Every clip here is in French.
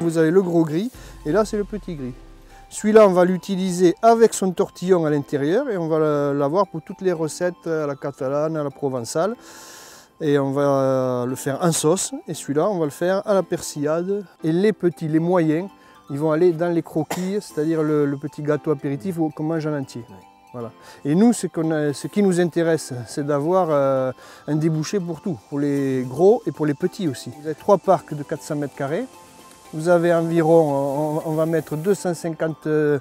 vous avez le gros gris et là c'est le petit gris. Celui-là, on va l'utiliser avec son tortillon à l'intérieur et on va l'avoir pour toutes les recettes à la catalane, à la provençale. Et on va le faire en sauce. Et celui-là, on va le faire à la persillade. Et les petits, les moyens, ils vont aller dans les croquilles, c'est-à-dire le petit gâteau apéritif qu'on mange en entier. Voilà. Et nous, ce qui nous intéresse, c'est d'avoir un débouché pour tout, pour les gros et pour les petits aussi. Vous avez 3 parcs de 400 mètres carrés. Vous avez environ, on va mettre 250 à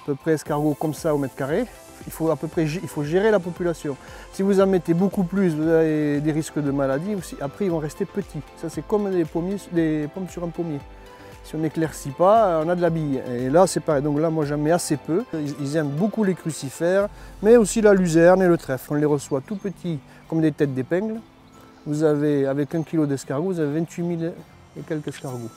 peu près escargots comme ça au mètre carré. Il faut gérer la population. Si vous en mettez beaucoup plus, vous avez des risques de maladie aussi. Après, ils vont rester petits. Ça, c'est comme des pommes sur un pommier. Si on n'éclaircit pas, on a de la bille. Et là, c'est pareil. Donc là, moi, j'en mets assez peu. Ils aiment beaucoup les crucifères, mais aussi la luzerne et le trèfle. On les reçoit tout petits, comme des têtes d'épingle. Vous avez, avec 1 kg d'escargots, vous avez 28 000 et quelques escargots.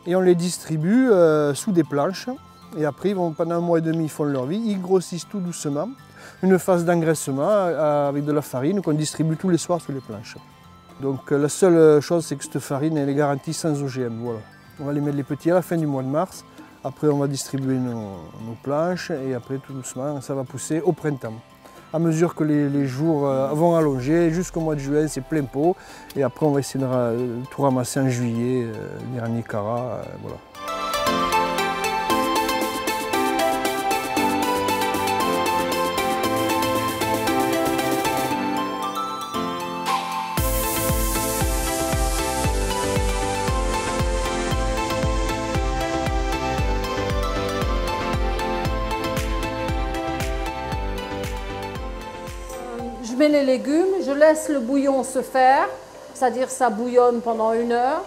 Et on les distribue sous des planches. Et après, pendant 1 mois et demi, ils font leur vie. Ils grossissent tout doucement. Une phase d'engraissement avec de la farine qu'on distribue tous les soirs sous les planches. Donc la seule chose, c'est que cette farine, elle est garantie sans OGM. Voilà. On va les mettre les petits à la fin du mois de mars. Après, on va distribuer nos planches. Et après, tout doucement, ça va pousser au printemps. À mesure que les jours vont allonger, jusqu'au mois de juin, c'est plein pot. Et après, on va essayer de tout ramasser en juillet, les derniers carats. Voilà. Je mets les légumes, je laisse le bouillon se faire, c'est-à-dire ça bouillonne pendant 1 heure.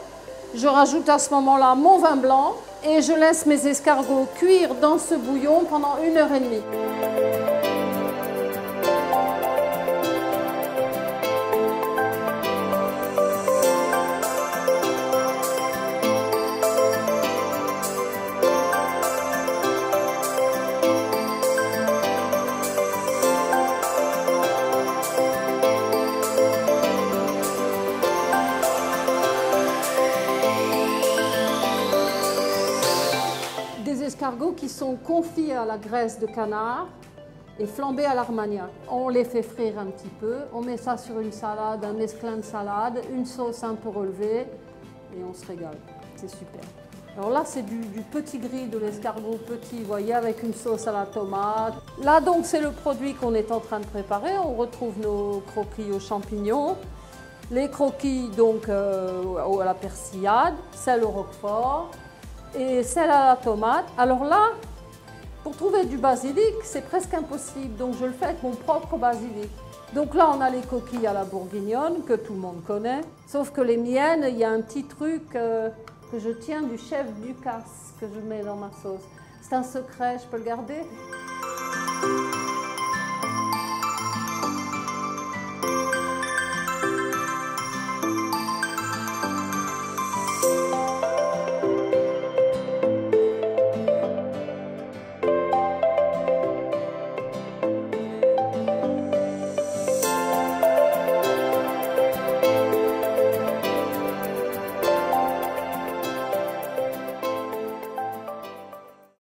Je rajoute à ce moment-là mon vin blanc et je laisse mes escargots cuire dans ce bouillon pendant 1 heure et demie. Escargots qui sont confits à la graisse de canard et flambés à l'armagnac. On les fait frire un petit peu, on met ça sur une salade, un mesclun de salade, une sauce un peu relevée et on se régale. C'est super. Alors là, c'est du petit gris de l'escargot petit, vous voyez, avec une sauce à la tomate. Là, donc, c'est le produit qu'on est en train de préparer. On retrouve nos croquis aux champignons, les croquis donc à la persillade, celle au roquefort et celle à la tomate. Alors là, pour trouver du basilic, c'est presque impossible, donc je le fais avec mon propre basilic. Donc là, on a les coquilles à la bourguignonne, que tout le monde connaît, sauf que les miennes, il y a un petit truc que je tiens du chef Ducasse, que je mets dans ma sauce. C'est un secret, je peux le garder ?